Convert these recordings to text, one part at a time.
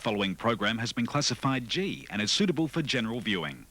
following program has been classified G and is suitable for general viewing.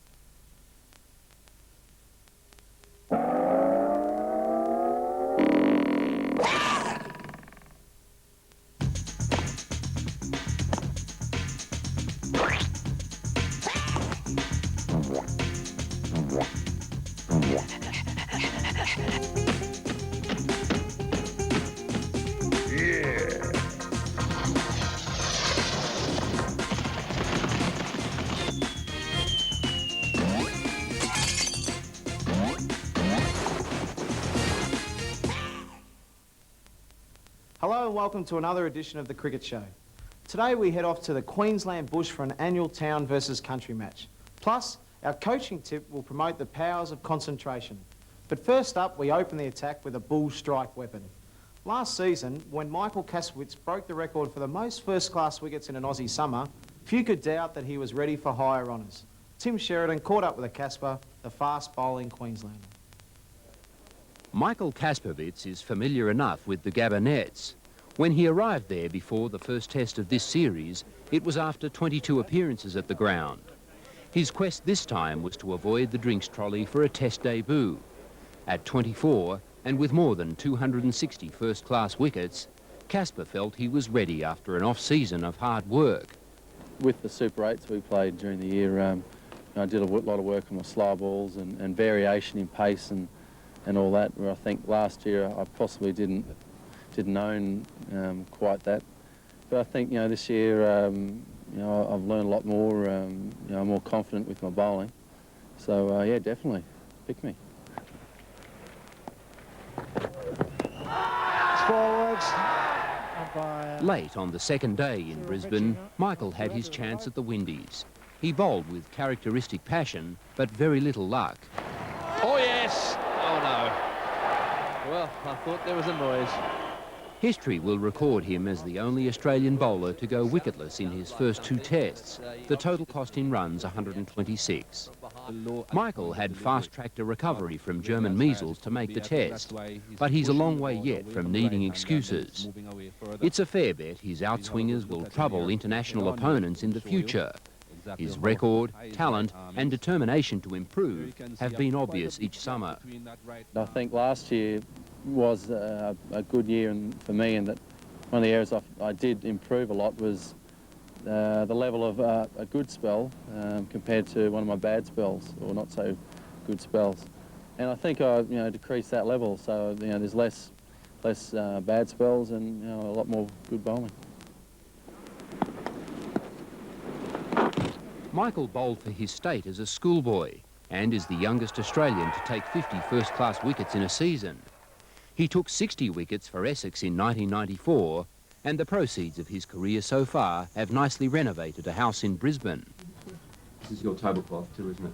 Hello and welcome to another edition of the Cricket Show. Today we head off to the Queensland bush for an annual town versus country match. Plus, our coaching tip will promote the powers of concentration. But first up, we open the attack with a bull strike weapon. Last season, when Michael Kasprowicz broke the record for the most first-class wickets in an Aussie summer, few could doubt that he was ready for higher honours. Tim Sheridan caught up with a Casper, the fast-bowling Queenslander. Michael Kasprowicz is familiar enough with the Gabba nets. When he arrived there before the first test of this series, it was after 22 appearances at the ground. His quest this time was to avoid the drinks trolley for a test debut. At 24, and with more than 260 first-class wickets, Casper felt he was ready after an off-season of hard work. With the Super 8s we played during the year, I did a lot of work on my slow balls and variation in pace and all that, where I think last year I possibly didn't own quite that. But I think, this year, I've learned a lot more, I'm more confident with my bowling. So, yeah, definitely, pick me. Forwards. Late on the second day in Brisbane, Michael had his chance at the Windies. He bowled with characteristic passion, but very little luck. Oh, yes! Oh, no. Well, I thought there was a noise. History will record him as the only Australian bowler to go wicketless in his first two tests. The total cost in runs 126. Michael had fast-tracked a recovery from German measles to make the test, but he's a long way yet from needing excuses. It's a fair bet his outswingers will trouble international opponents in the future. His record, talent and determination to improve have been obvious each summer. I think last year was a good year for me, and that one of the areas I did improve a lot was the level of a good spell compared to one of my bad spells, or not so good spells. And I think I decreased that level, so there's less bad spells and a lot more good bowling. Michael bowled for his state as a schoolboy and is the youngest Australian to take 50 first-class wickets in a season. He took 60 wickets for Essex in 1994, and the proceeds of his career so far have nicely renovated a house in Brisbane. This is your tablecloth too, isn't it?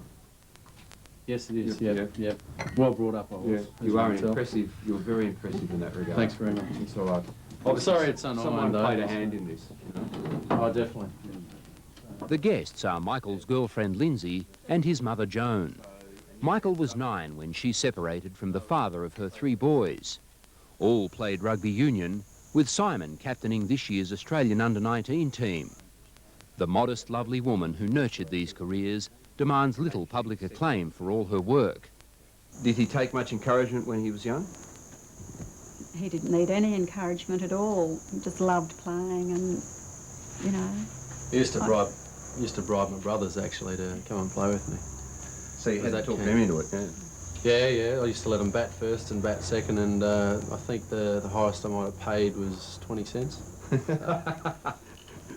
Yes, it is. Yeah. Well brought up, I was. Yeah. You are impressive. You're very impressive in that regard. Thanks very much. It's all right. I'm sorry it's unopened. Someone played a hand in this, Oh, definitely. The guests are Michael's girlfriend Lindsay and his mother Joan. Michael was 9 when she separated from the father of her 3 boys. All played rugby union, with Simon captaining this year's Australian under-19 team. The modest, lovely woman who nurtured these careers demands little public acclaim for all her work. Did he take much encouragement when he was young? He didn't need any encouragement at all. He just loved playing and, He used to bribe my brothers, actually, to come and play with me. So you had to talk them into it, yeah? Yeah. I used to let them bat first and bat second, and I think the highest I might have paid was 20 cents.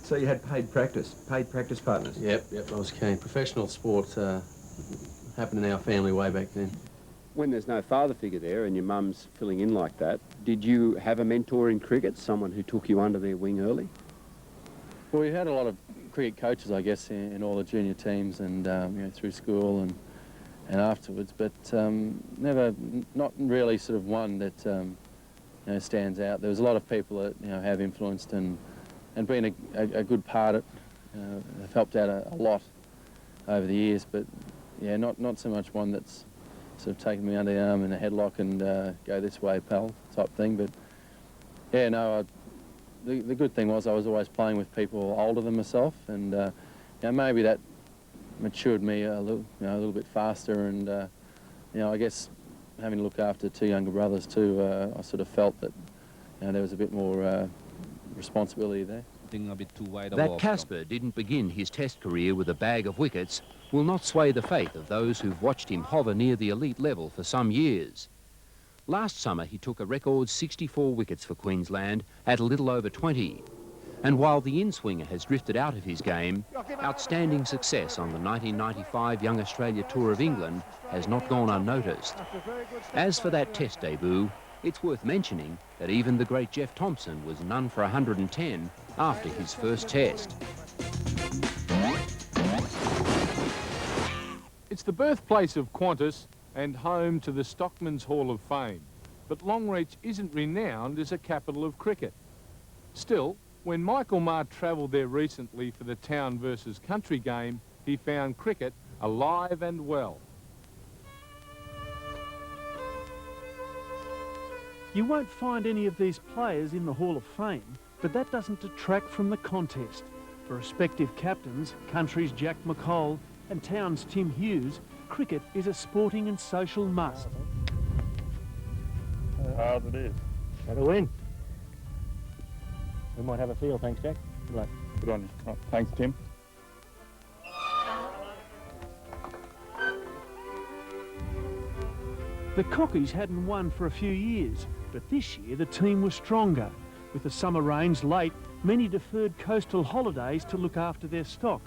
So you had paid practice partners? Yep, I was keen. Professional sport happened in our family way back then. When there's no father figure there and your mum's filling in like that, did you have a mentor in cricket, someone who took you under their wing early? Well, we had a lot of cricket coaches, I guess, in all the junior teams and through school and afterwards, but not really sort of one that stands out. There was a lot of people that have influenced and been a good part of it. Have helped out a lot over the years, but yeah, not so much one that's sort of taken me under the arm in a headlock and go this way, pal, type thing. But yeah, no, the good thing was I was always playing with people older than myself, and you know, maybe that matured me a little bit faster, and you know, I guess having to look after two younger brothers too, I sort of felt that there was a bit more responsibility there. That Casper didn't begin his Test career with a bag of wickets will not sway the faith of those who've watched him hover near the elite level for some years. Last summer he took a record 64 wickets for Queensland at a little over 20. And while the in-swinger has drifted out of his game, outstanding success on the 1995 Young Australia Tour of England has not gone unnoticed. As for that Test debut, it's worth mentioning that even the great Jeff Thompson was none for 110 after his first Test. It's the birthplace of Qantas and home to the Stockman's Hall of Fame, but Longreach isn't renowned as a capital of cricket. Still, when Michael Marr travelled there recently for the town versus country game, he found cricket alive and well. You won't find any of these players in the Hall of Fame, but that doesn't detract from the contest. For respective captains, Country's Jack McColl and Town's Tim Hughes, cricket is a sporting and social must. Hard it is. Got to win. We might have a field, thanks, Jack. Good luck. Good on you. Right. Thanks, Tim. The Cockies hadn't won for a few years, but this year the team was stronger. With the summer rains late, many deferred coastal holidays to look after their stock.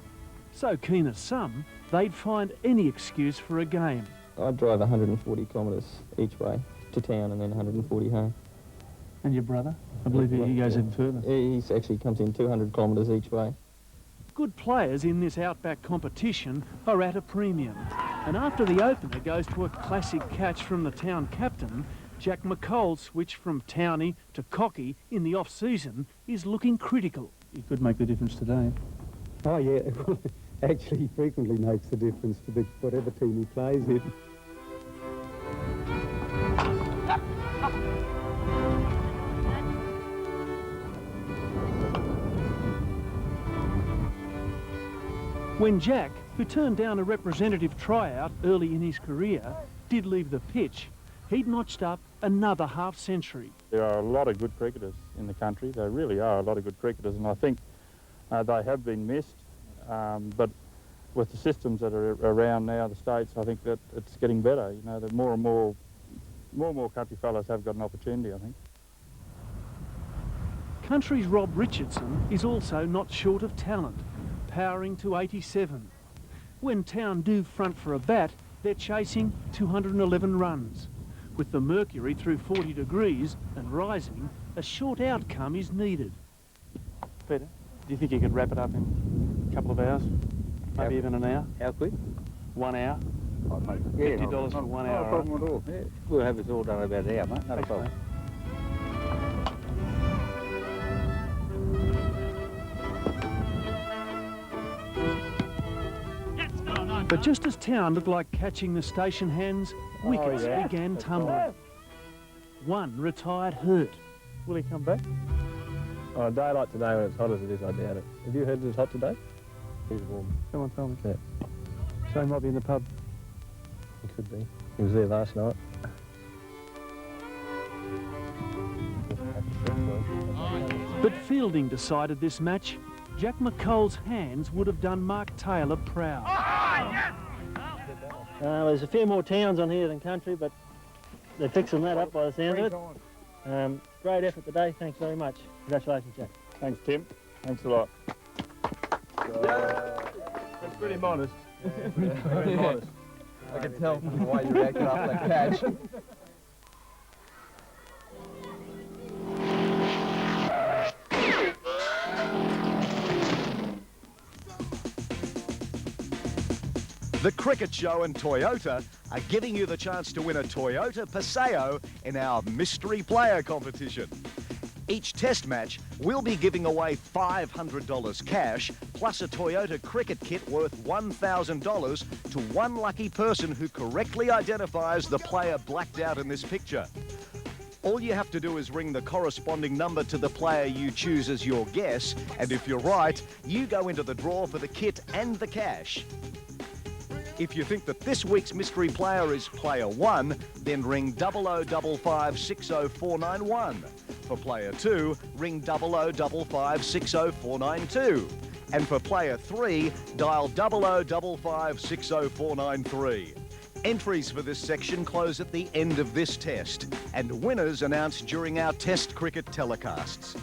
So keen as some, they'd find any excuse for a game. I drive 140 kilometres each way to town and then 140 home. And your brother? I believe he goes in further. He actually comes in 200 kilometres each way. Good players in this outback competition are at a premium. And after the opener goes to a classic catch from the town captain, Jack McColl's switch from towny to cocky in the off-season is looking critical. He could make the difference today. Oh yeah, actually he frequently makes the difference to whatever team he plays in. When Jack, who turned down a representative tryout early in his career, did leave the pitch, he'd notched up another half-century. There are a lot of good cricketers in the country. There really are a lot of good cricketers, and I think they have been missed. But with the systems that are around now, the states, I think that it's getting better. You know, that more and more country fellas have got an opportunity, I think. Country's Rob Richardson is also not short of talent, powering to 87. When Town do front for a bat, they're chasing 211 runs. With the mercury through 40 degrees and rising, a short outcome is needed. Peter, do you think you could wrap it up in a couple of hours? Maybe even an hour? How quick? 1 hour? $50 for 1 hour. No problem at all. Yeah. We'll have this all done in about an hour, mate. Not a problem. But just as Town looked like catching the station hands, wickets began tumbling. One retired hurt. Will he come back? On a day like today when it's hot as it is, I doubt it. Have you heard it's hot today? It's warm. Someone tell me. Yeah. So he might be in the pub. He could be. He was there last night. But fielding decided this match. Jack McColl's hands would have done Mark Taylor proud. There's a few more towns on here than country, but they're fixing that up by the sound of it. Great effort today. Thanks very much. Congratulations, Jack. Thanks, Tim. Thanks a lot. That's pretty modest. Very modest. I can tell from the way you reacted after that catch. The Cricket Show and Toyota are giving you the chance to win a Toyota Paseo in our Mystery Player competition. Each test match, we'll be giving away $500 cash, plus a Toyota cricket kit worth $1,000 to one lucky person who correctly identifies the player blacked out in this picture. All you have to do is ring the corresponding number to the player you choose as your guess, and if you're right, you go into the draw for the kit and the cash. If you think that this week's mystery player is player 1, then ring 0055 60491. For player 2, ring 0055 60492. And for player 3, dial 0055 60493. Entries for this section close at the end of this test, and winners announced during our test cricket telecasts.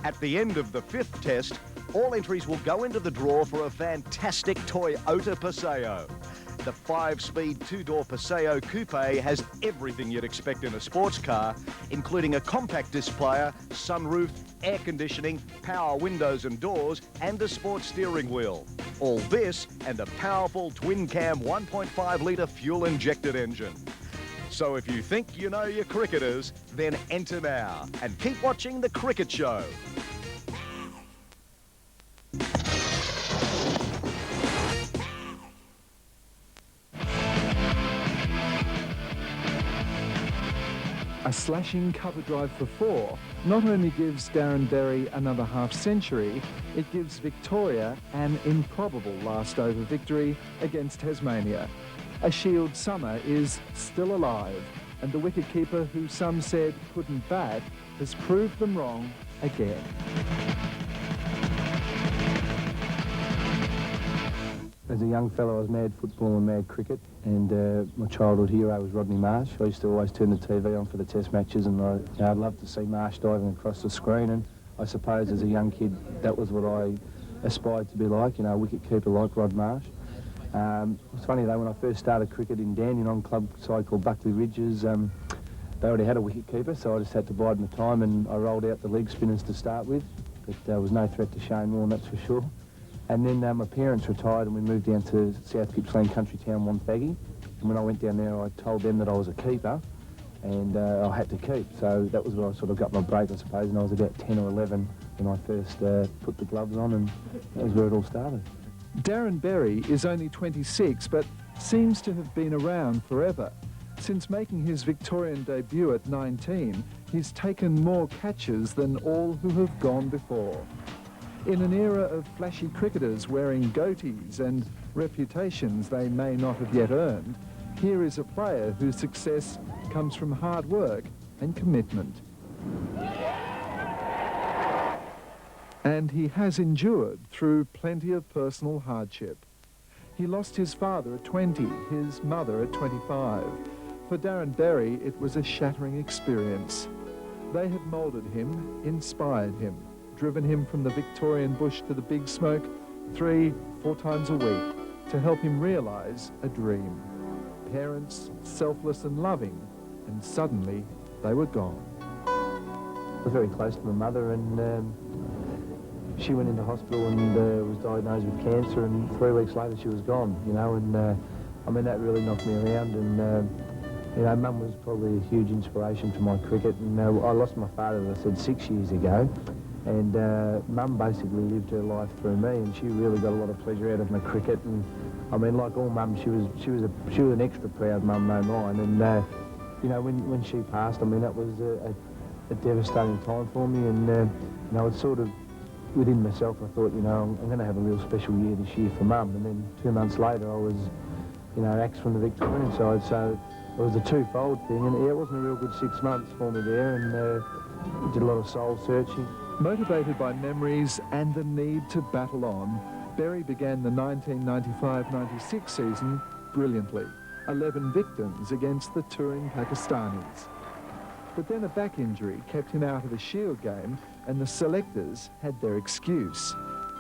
At the end of the 5th test, all entries will go into the draw for a fantastic Toyota Paseo. The 5-speed 2-door Paseo Coupe has everything you'd expect in a sports car, including a compact disc player, sunroof, air conditioning, power windows and doors, and a sports steering wheel. All this and a powerful twin-cam 1.5-litre fuel-injected engine. So if you think you know your cricketers, then enter now and keep watching The Cricket Show. A slashing cover drive for 4 not only gives Darren Berry another half-century, it gives Victoria an improbable last-over victory against Tasmania. A Shield summer is still alive, and the wicketkeeper who some said couldn't bat has proved them wrong again. As a young fellow, I was mad football and mad cricket, and my childhood hero was Rodney Marsh. I used to always turn the TV on for the test matches, and I'd love to see Marsh diving across the screen, and I suppose as a young kid, that was what I aspired to be like, you know, a wicket-keeper like Rod Marsh. It's funny though, when I first started cricket in Dandenong club side called Buckley Ridges, they already had a wicket-keeper, so I just had to bide my time, and I rolled out the leg spinners to start with, but there was no threat to Shane Warne, that's for sure. And then my parents retired and we moved down to South Gippsland country town, Wonthaggi. And when I went down there, I told them that I was a keeper and I had to keep. So that was where I sort of got my break, I suppose, and I was about 10 or 11 when I first put the gloves on, and that was where it all started. Darren Berry is only 26, but seems to have been around forever. Since making his Victorian debut at 19, he's taken more catches than all who have gone before. In an era of flashy cricketers wearing goatees and reputations they may not have yet earned, here is a player whose success comes from hard work and commitment. And he has endured through plenty of personal hardship. He lost his father at 20, his mother at 25. For Darren Berry, it was a shattering experience. They had moulded him, inspired him, driven him from the Victorian bush to the big smoke 3-4 times a week to help him realise a dream. Parents, selfless and loving, and suddenly they were gone. I was very close to my mother, and she went into hospital and was diagnosed with cancer, and 3 weeks later she was gone, you know, and I mean, that really knocked me around, and you know, Mum was probably a huge inspiration to my cricket, and I lost my father, as I said, 6 years ago. And Mum basically lived her life through me, and she really got a lot of pleasure out of my cricket. And I mean, like all mums, she was an extra proud mum, no mine. And you know, when she passed, I mean, that was a devastating time for me. And you know, it's sort of within myself, I thought, you know, I'm going to have a real special year this year for Mum. And then 2 months later, I was, you know, axed from the Victorian side. So it was a twofold thing, and yeah, it wasn't a real good 6 months for me there, and did a lot of soul searching. Motivated by memories and the need to battle on, Berry began the 1995-96 season brilliantly. 11 victims against the touring Pakistanis. But then a back injury kept him out of the Shield game, and the selectors had their excuse.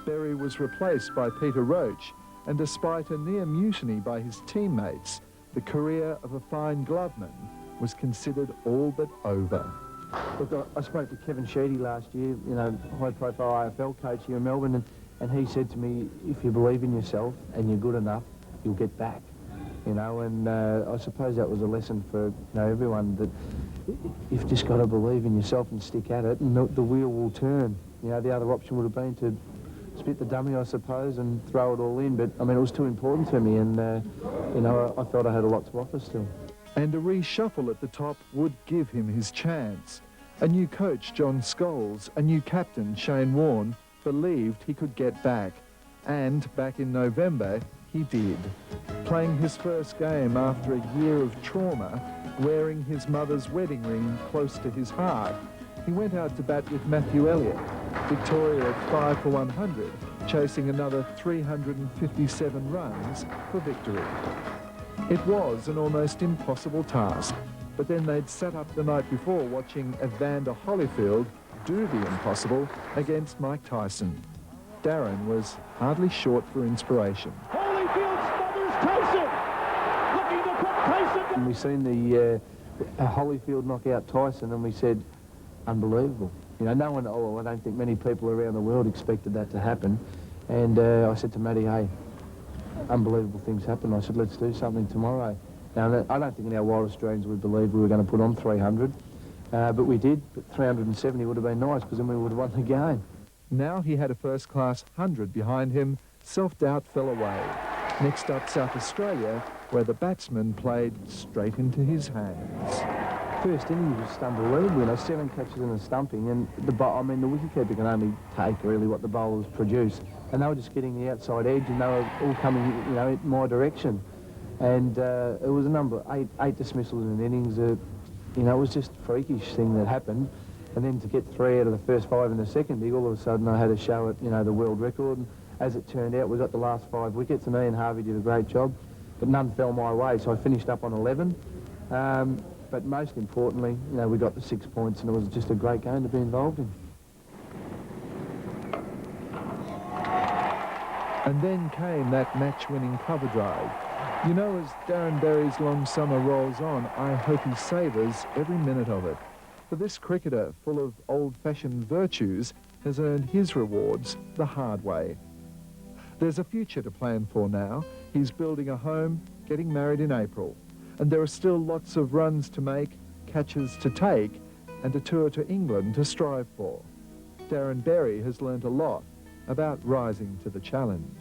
Berry was replaced by Peter Roach, and despite a near mutiny by his teammates, the career of a fine gloveman was considered all but over. Look, I spoke to Kevin Sheedy last year, you know, high-profile AFL coach here in Melbourne, and he said to me, if you believe in yourself and you're good enough, you'll get back, you know, and I suppose that was a lesson for, you know, everyone, that you've just got to believe in yourself and stick at it, and the wheel will turn. You know, the other option would have been to spit the dummy, I suppose, and throw it all in, but, I mean, it was too important to me, and, you know, I felt I had a lot to offer still. And a reshuffle at the top would give him his chance. A new coach, John Scholes, a new captain, Shane Warne, believed he could get back. And back in November, he did. Playing his first game after a year of trauma, wearing his mother's wedding ring close to his heart, he went out to bat with Matthew Elliott, Victoria at 5 for 100, chasing another 357 runs for victory. It was an almost impossible task, but then they'd sat up the night before watching Evander Holyfield do the impossible against Mike Tyson. Darren was hardly short for inspiration. Holyfield smothers Tyson! Looking to put Tyson... We seen the Holyfield knock out Tyson and we said, unbelievable. You know, no one, I don't think many people around the world expected that to happen. And I said to Matty, hey, unbelievable things happen. I said, let's do something tomorrow. Now, I don't think in our wildest dreams we believed we were going to put on 300, but we did. But 370 would have been nice because then we would have won the game. Now he had a first-class 100 behind him, self-doubt fell away. Next up, South Australia, where the batsman played straight into his hands. First inning was just unbelievable, you know, 7 catches and a stumping, and the wicketkeeper can only take really what the bowlers produce, and they were just getting the outside edge, and they were all coming, you know, in my direction, and it was a number, eight dismissals in innings. You know, it was just a freakish thing that happened, and then to get 3 out of the first 5 in the second dig, all of a sudden I had to show it, you know, the world record, and as it turned out, we got the last 5 wickets, and me and Harvey did a great job, but none fell my way, so I finished up on 11. But most importantly, you know, we got the 6 points and it was just a great game to be involved in. And then came that match-winning cover drive. You know, as Darren Berry's long summer rolls on, I hope he savours every minute of it. For this cricketer, full of old-fashioned virtues, has earned his rewards the hard way. There's a future to plan for now. He's building a home, getting married in April. And there are still lots of runs to make, catches to take, and a tour to England to strive for. Darren Berry has learnt a lot about rising to the challenge.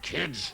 Kids.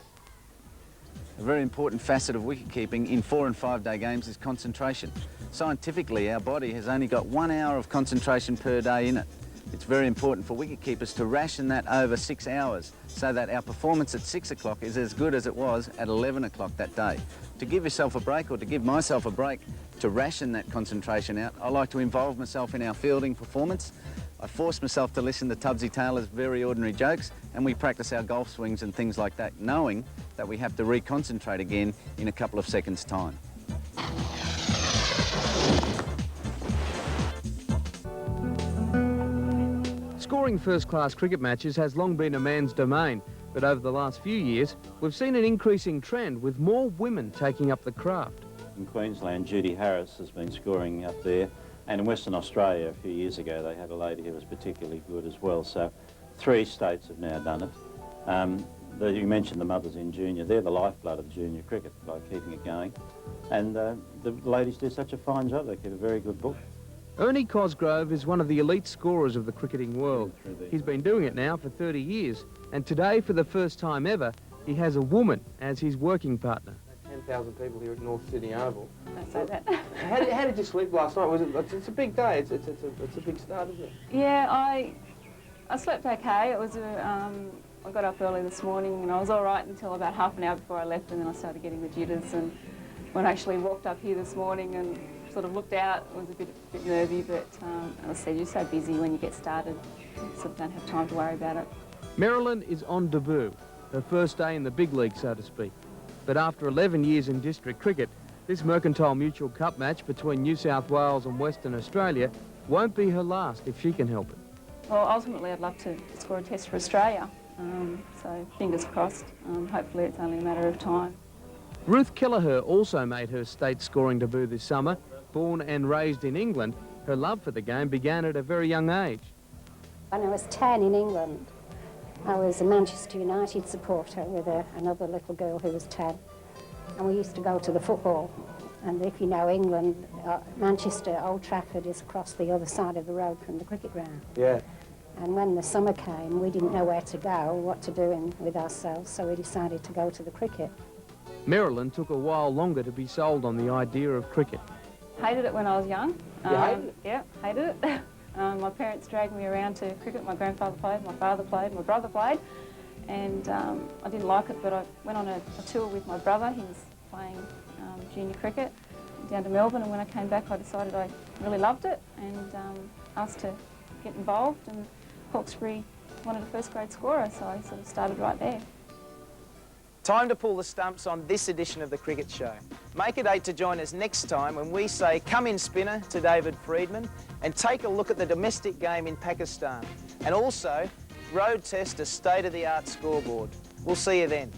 A very important facet of wicket-keeping in 4- and 5-day games is concentration. Scientifically, our body has only got 1 hour of concentration per day in it. It's very important for wicket-keepers to ration that over 6 hours so that our performance at 6 o'clock is as good as it was at 11 o'clock that day. To give yourself a break, or to give myself a break, to ration that concentration out, I like to involve myself in our fielding performance. I force myself to listen to Tubbsy Taylor's very ordinary jokes, and we practice our golf swings and things like that, knowing that we have to reconcentrate again in a couple of seconds' time. Scoring first-class cricket matches has long been a man's domain, but over the last few years, we've seen an increasing trend with more women taking up the craft. In Queensland, Judy Harris has been scoring up there, and in Western Australia a few years ago they had a lady who was particularly good as well, so 3 states have now done it. You mentioned the mothers in junior, they're the lifeblood of junior cricket by keeping it going, and the ladies do such a fine job, they keep a very good book. Ernie Cosgrove is one of the elite scorers of the cricketing world. He's been doing it now for 30 years, and today, for the first time ever, he has a woman as his working partner. 10,000 people here at North Sydney Oval. Don't say that. How did you sleep last night? It's a big day. It's a big start, isn't it? Yeah, I slept okay. It was I got up early this morning and I was all right until about half an hour before I left, and then I started getting the jitters. And when I actually walked up here this morning and sort of looked out, it was a bit nervy, but as I said, you're so busy when you get started, you sort of don't have time to worry about it. Marilyn is on debut, her first day in the big league, so to speak. But after 11 years in district cricket, this Mercantile Mutual Cup match between New South Wales and Western Australia won't be her last if she can help it. Well, ultimately I'd love to score a test for Australia, so fingers crossed. Hopefully it's only a matter of time. Ruth Kelleher also made her state scoring debut this summer. Born and raised in England, her love for the game began at a very young age. When I was 10 in England, I was a Manchester United supporter with another little girl who was 10. And we used to go to the football. And if you know England, Manchester, Old Trafford is across the other side of the road from the cricket ground. Yeah. And when the summer came, we didn't know where to go, what to do with ourselves, so we decided to go to the cricket. Marilyn took a while longer to be sold on the idea of cricket. Hated it when I was young. You hated it? Yeah, hated it. My parents dragged me around to cricket. My grandfather played, my father played, my brother played. And I didn't like it, but I went on a tour with my brother. He was playing junior cricket down to Melbourne, and when I came back I decided I really loved it and asked to get involved, and Hawkesbury wanted a first grade scorer, so I sort of started right there. Time to pull the stumps on this edition of the Cricket Show. Make a date to join us next time when we say come in spinner to David Freedman and take a look at the domestic game in Pakistan, and also road test a state-of-the-art scoreboard. We'll see you then.